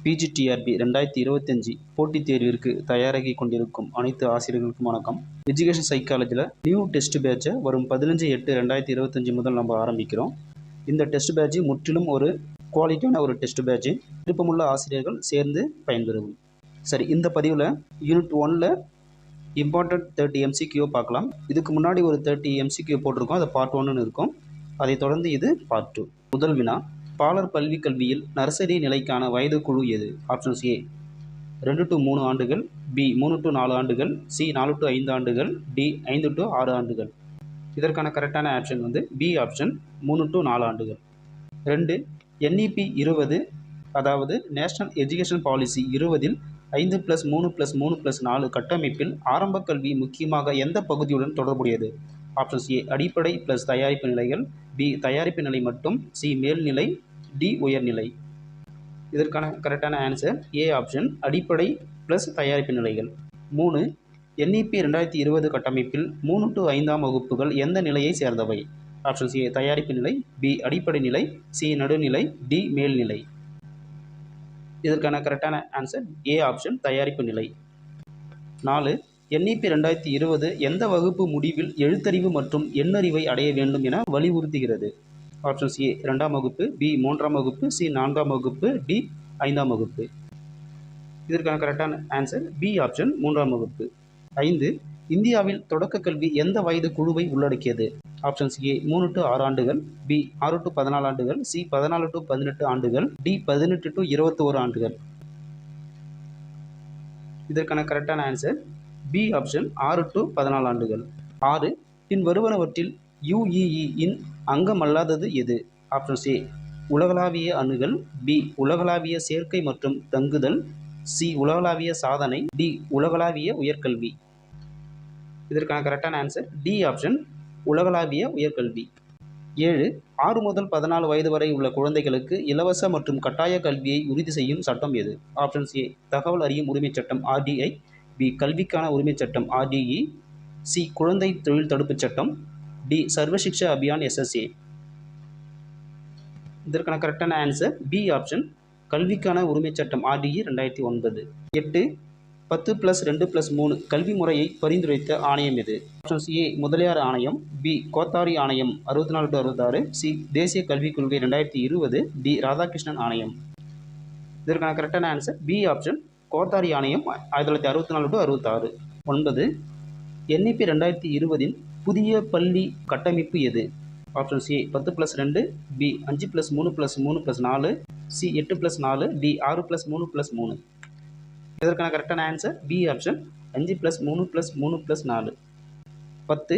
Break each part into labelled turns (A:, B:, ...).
A: PGTRB 2025 போட்டித் தேர்விற்கு தயாராகி கொண்டிருக்கும் அனைத்து ஆசிரியர்களுக்கும் வணக்கம். எஜுகேஷன் சைக்காலஜியில் நியூ டெஸ்ட் பேட்சை வரும் 15/8/2025 முதல் நம்ம ஆரம்பிக்கிறோம். இந்த டெஸ்ட் பேட்ச் முற்றிலும் ஒரு குவாலிட்டியான ஒரு டெஸ்ட் பேட்ச். விருப்பமுள்ள ஆசிரியர்கள் சேர்ந்து பயன்பெறுவோம். சரி, இந்த பதிவில் யூனிட் 1ல் இம்பார்ட்டன்ட் 30 MCQ பார்க்கலாம். இதுக்கு முன்னாடி ஒரு 30 MCQ போட்டிருக்கோம். அது பார்ட் 1ன்னு இருக்கும். அதை தொடர்ந்து இது பார்ட் 2. முதல் வினா, பாலர் பல்வி கல்வியில் நர்சரி நிலைக்கான வயது குழு எது? ஆப்ஷன்ஸ் ஏ 2 to 3 ஆண்டுகள், பி 3 to 4 ஆண்டுகள், சி 4 to 5 ஆண்டுகள், டி 5 to 6 ஆண்டுகள். இதற்கான கரெக்டான ஆப்ஷன் பி ஆப்ஷன் 3 to 4 ஆண்டுகள். 2. NEP 20, அதாவது நேஷனல் எஜுகேஷன் பாலிசி 20இல் 5+3+3+4 கட்டமைப்பில் ஆரம்ப கல்வி முக்கியமாக எந்த பகுதியுடன் தொடர்புடையது? ஆப்ஷன்ஸ் ஏ அடிப்படை ப்ளஸ் தயாரிப்பு நிலைகள், பி தயாரிப்பு நிலை மட்டும், சி மேல்நிலை, டி உயர்நிலை. இதற்கான கரெக்டான ஆன்சர் ஏ ஆப்ஷன் அடிப்படை ப்ளஸ் தயாரிப்பு நிலைகள். 3. NEP 2020 கட்டமைப்பில் 3 to 5ஆம் வகுப்புகள் எந்த நிலையை சேர்ந்தவை? ஆப்ஷன்ஸ் ஏ தயாரிப்பு நிலை, பி அடிப்படை நிலை, சி நடுநிலை, டி மேல்நிலை. இதற்கான கரெக்டான ஆன்சர் ஏ ஆப்ஷன் தயாரிப்பு நிலை. 4. NEP 2020 எந்த வகுப்பு முடிவில் எழுத்தறிவு மற்றும் எண்ணறிவை அடைய வேண்டும் என வலியுறுத்துகிறது? ஆப்ஷன்ஸ் ஏ 2ஆம் வகுப்பு, பி 3ஆம் வகுப்பு, சி 4ஆம் வகுப்பு, டி 5ஆம் வகுப்பு. இதற்கான கரெக்டான ஆன்சர் பி ஆப்ஷன் 3ஆம் வகுப்பு. 5. இந்தியாவில் தொடக்க கல்வி எந்த வயது குழுவை உள்ளடக்கியது? ஆப்ஷன்ஸ் ஏ 3 to 6 ஆண்டுகள், பி 6 to 14 ஆண்டுகள், சி 14 to 18 ஆண்டுகள், டி 18 to 21 ஆண்டுகள். இதற்கான கரெக்டான ஆன்சர் பி ஆப்ஷன் 6 to 14 ஆண்டுகள். 6. பின் வருவனவற்றில் UEE இன் அங்கமல்லாதது எது? ஆப்ஷன்ஸ் ஏ உலகளாவிய அணுகல், பி உலகளாவிய சேர்க்கை மற்றும் தங்குதல், சி உலகளாவிய சாதனை, டி உலகளாவிய உயர்கல்வி. இதற்கான கரெக்டான ஆன்சர் டி ஆப்ஷன் உலகளாவிய உயர்கல்வி. 7. 6 முதல் 14 வயது வரை உள்ள குழந்தைகளுக்கு இலவச மற்றும் கட்டாய கல்வியை உறுதி செய்யும் சட்டம் எது? ஆப்ஷன்ஸ் ஏ தகவல் அறியும் உரிமைச் சட்டம் RDI, பி கல்விக்கான உரிமைச் சட்டம் RDE, சி குழந்தை தொழில் தடுப்புச் சட்டம், டி சர்வசிக்ஷா அபியான் SSA. இதற்கான கரெக்டான ஆன்சர் பி ஆப்ஷன் கல்விக்கான உரிமைச் சட்டம் RDE 2009. 8. 10+2+3 கல்வி முறையை பரிந்துரைத்த ஆணையம் எது? ஆப்ஷன்ஸ் ஏ முதலியார் ஆணையம், பி கோத்தாரி ஆணையம் 64-66, சி தேசிய கல்விக் கொள்கை 2020, டி ராதாகிருஷ்ணன் ஆணையம். இதற்கான கரெக்டான ஆன்சர் பி ஆப்ஷன் கோத்தாரி ஆணையம் 1964-66. 9. NEP 2020 புதிய பள்ளி கட்டமைப்பு எது? Options A 10+2, B 5+3+3+4, C 8+4, D 6+3+3. இதற்கான கரெக்டான ஆன்சர் பி ஆப்ஷன் 5+3+3+4. 10.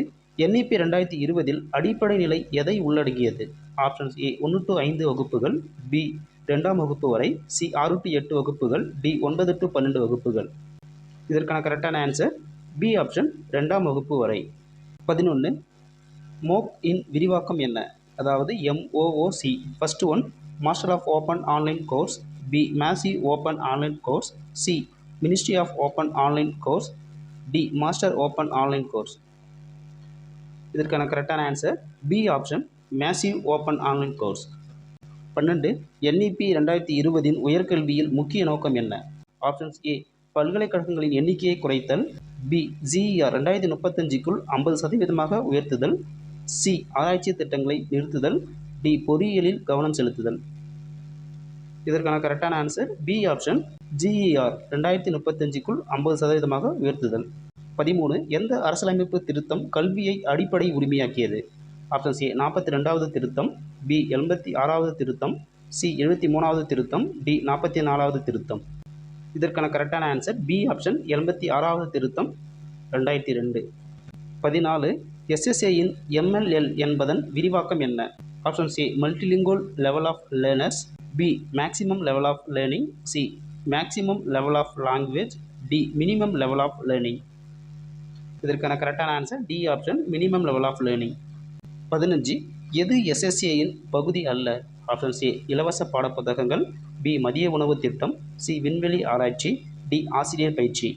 A: NEP 2020 அடிப்படை நிலை எதை உள்ளடக்கியது? ஆப்ஷன்ஸ் ஏ 1 to 5 வகுப்புகள், பி 2ஆம் வகுப்பு வரை, சி 6 to 8 வகுப்புகள், டி 9 to 12 வகுப்புகள். இதற்கான கரெக்டான ஆன்சர் பி ஆப்ஷன் 2ஆம் வகுப்பு வரை. 11. MOOC இன் விரிவாக்கம் என்ன? அதாவது MOOC. First one master of open online course, B massive open online course, C ministry of open online course, D master open online course. இதற்கான கரெக்டான answer B option massive open online course. 12. NEP 2020 உயர்கல்வியில் முக்கிய நோக்கம் என்ன? Options ஏ பல்கலைக்கழகங்களின் எண்ணிக்கையை குறைத்தல், B GER 2035க்குள் 50% உயர்த்துதல், C ஆராய்ச்சி திட்டங்களை நிறுத்துதல், டி பொறியியலில் கவனம் செலுத்துதல். இதற்கான கரெக்டான ஆன்சர் பி ஆப்ஷன் GER 2035க்குள் 50% உயர்த்துதல். 13. எந்த அரசியலமைப்பு திருத்தம் கல்வியை அடிப்படை உரிமையாக்கியது? ஆப்ஷன்ஸ் ஏ 42வது திருத்தம், பி 86வது திருத்தம், சி 73வது திருத்தம், டி 44வது திருத்தம். இதற்கான கரெக்டான ஆன்சர் பி ஆப்ஷன் 86வது திருத்தம் 2002. 14. SSA இன் MLL என்பதன் விரிவாக்கம் என்ன? Options A multilingual level of learners, B maximum level of learning, C maximum level of language, D minimum level of learning. இதற்கான கரெக்டான answer D option minimum level of learning. 15. எது SSA இன் பகுதி அல்ல? Options A இலவச பாடப்புத்தகங்கள், B மதிய உணவு திட்டம், சி விண்வெளி ஆராய்ச்சி, டி ஆசிரியர் பயிற்சி.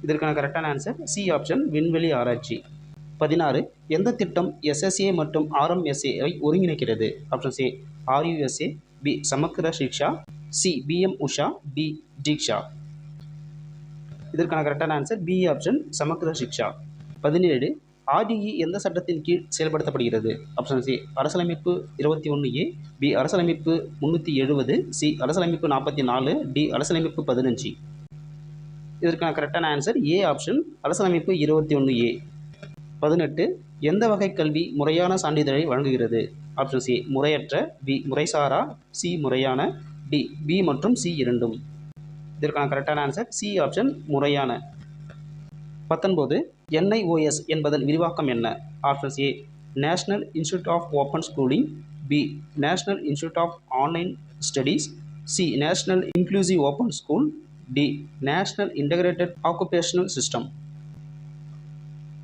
A: இதற்கான கரெக்டான ஆன்சர் சி ஆப்ஷன் விண்வெளி ஆராய்ச்சி. 16. எந்த திட்டம் SSA மற்றும் RMSA ஐ ஒருங்கிணைக்கிறது? Options A RUSA, B Samagra Shiksha, C PM USHA, D DIKSHA. இதற்கான கரெக்டான answer B option Samagra Shiksha. 17 RTE எந்த சட்டத்தின் கீழ் செயல்படுத்தப்படுகிறது? ஆப்ஷன் சி அரசியலமைப்பு 21A, பி அரசியலமைப்பு 370, சி அரசியலமைப்பு 44, டி அரசியலமைப்பு 15. இதற்கான கரெக்டான ஆன்சர் ஏ ஆப்ஷன் அரசியலமைப்பு 21A. 18 எந்த வகை கல்வி முறையான சான்றிதழை வழங்குகிறது? ஆப்ஷன் சி முறையற்ற, பி முறைசாரா, சி முறையான, டி பி மற்றும் சி இரண்டும். இதற்கான கரெக்டான ஆன்சர் சி ஆப்ஷன் முறையான. 19 NIOS என்பதன் விரிவாக்கம் என்ன? Options A national institute of open schooling, B national institute of online studies, C national inclusive open school, D national integrated occupational system.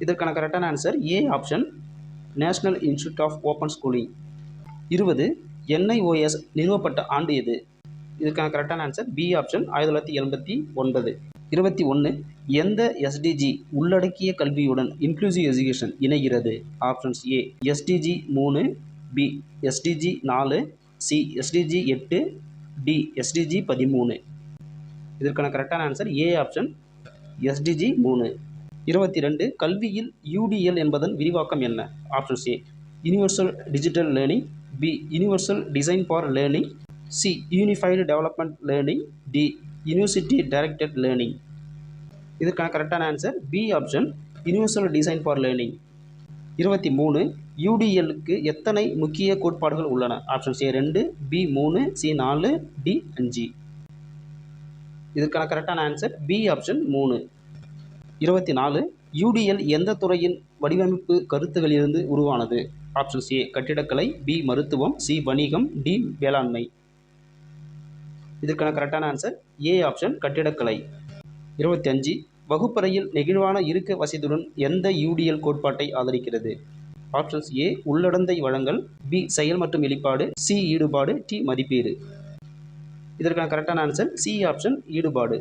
A: இதற்கான கரெக்டான answer A option national institute of open schooling. 20 NIOS நிறுவப்பட்ட ஆண்டு எது? இதற்கான கரெக்டான answer B option 1989. 21 எந்த SDG உள்ளடக்கிய கல்வியுடன் இன்க்ளூசிவ் எஜுகேஷன் இணைகிறது? Options A SDG 3, B SDG 4, C SDG 8, D SDG 13. இதற்கான கரெக்டான ஆன்சர் ஏ ஆப்ஷன் எஸ்டிஜி 3. 22 கல்வியில் UDL என்பதன் விரிவாக்கம் என்ன? Options A universal digital learning, B universal design for learning, C unified development learning, D university directed learning. இதற்கான கரெக்டான answer B option universal design for learning. 23 UDLக்கு எத்தனை முக்கிய கோட்பாடுகள் உள்ளன? Options A 2, B 3, C 4, D 5. இதற்கான கரெக்டான ஆன்சர் பி ஆப்ஷன் 3. 24 UDL எந்த துறையின் வடிவமைப்பு கருத்துகளிலிருந்து உருவானது? ஆப்ஷன்ஸ் ஏ கட்டிடக்கலை, பி மருத்துவம், சி வணிகம், டி வேளாண்மை. இதற்கான கரெக்டான ஆன்சர் ஏ ஆப்ஷன் கட்டிடக்கலை. 25 வகுப்பறையில் நெகிழ்வான இருக்க வசதியுடன் எந்த UDL கோட்பாட்டை ஆதரிக்கிறது? ஆப்ஷன்ஸ் ஏ உள்ளடந்தை வழங்கல், பி செயல் மற்றும் வெளிப்பாடு, சி ஈடுபாடு, டி மதிப்பீடு. இதற்கான கரெக்டான ஆன்சர் சி ஆப்ஷன் ஈடுபாடு.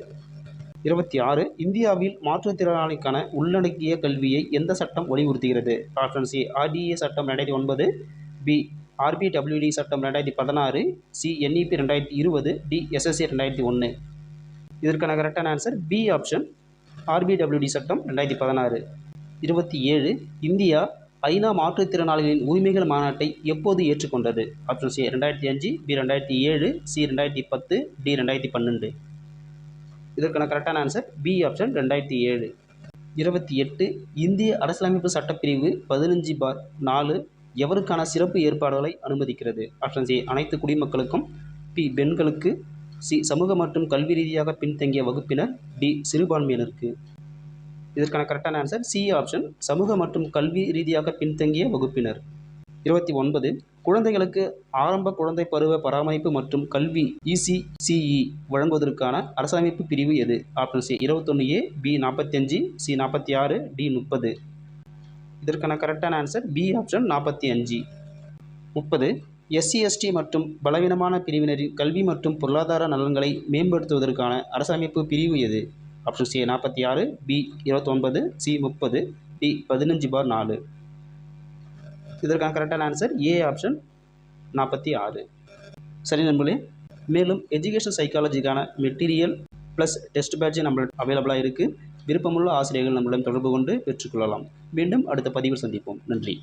A: 26 இந்தியாவில் மாற்றுத்திறனாளிக்கான உள்ளடக்கிய கல்வியை எந்த சட்டம் வலியுறுத்துகிறது? ஆப்ஷன் சி RDA சட்டம் 2009, பி RBWD சட்டம் 2016, சி NEP 2020, டி SSA 2001. இதற்கான கரெக்டான ஆன்சர் பி ஆப்ஷன் RBWD சட்டம் 2016. 27 இந்தியா ஐநா மாற்றுத்திறனாளிகளின் உரிமைகள் மாநாட்டை எப்போது ஏற்றுக்கொண்டது? Option A 2005, B 2007, C 2010, D 2012. இதற்கான கரெக்டான ஆன்சர் பி ஆப்ஷன் 2007. 28 இந்திய அரசியலமைப்பு சட்டப்பிரிவு 15/4 எவருக்கான சிறப்பு ஏற்பாடுகளை அனுமதிக்கிறது? ஆப்ஷன் ஏ அனைத்து குடிமக்களுக்கும், பி பெண்களுக்கு, சி சமூக மற்றும் கல்வி ரீதியாக பின்தங்கிய வகுப்பினர், டி சிறுபான்மையினருக்கு. இதற்கான கரெக்டான ஆன்சர் சி ஆப்ஷன் சமூக மற்றும் கல்வி ரீதியாக பின்தங்கிய வகுப்பினர். 29 குழந்தைகளுக்கு ஆரம்ப குழந்தை பருவ பராமரிப்பு மற்றும் கல்வி ECCE வழங்குவதற்கான அரசியலமைப்பு பிரிவு எது? Option C 21A, B 45, C 46, D 30. இதற்கான கரெக்டான ஆன்சர் பி ஆப்ஷன் 45. 30 SC/ST மற்றும் பலவீனமான பிரிவினரின் கல்வி மற்றும் பொருளாதார நலன்களை மேம்படுத்துவதற்கான அரசியலமைப்பு பிரிவு எது? Option C 46, B 29, C 30, D 15/4. இதற்கான கரெக்டான ஆன்சர் ஏ ஆப்ஷன் 46. சரி நண்பர்களே, மேலும் எஜுகேஷன் சைக்காலஜிக்கான மெட்டீரியல் ப்ளஸ் டெஸ்ட் பேட்ச் நம்மளுக்கு அவைலபிளாக இருக்குது. விருப்பமுள்ள ஆசிரியர்கள் நம்மளுடன் தொடர்பு கொண்டு பெற்றுக்கொள்ளலாம். மீண்டும் அடுத்த பதிவில் சந்திப்போம். நன்றி.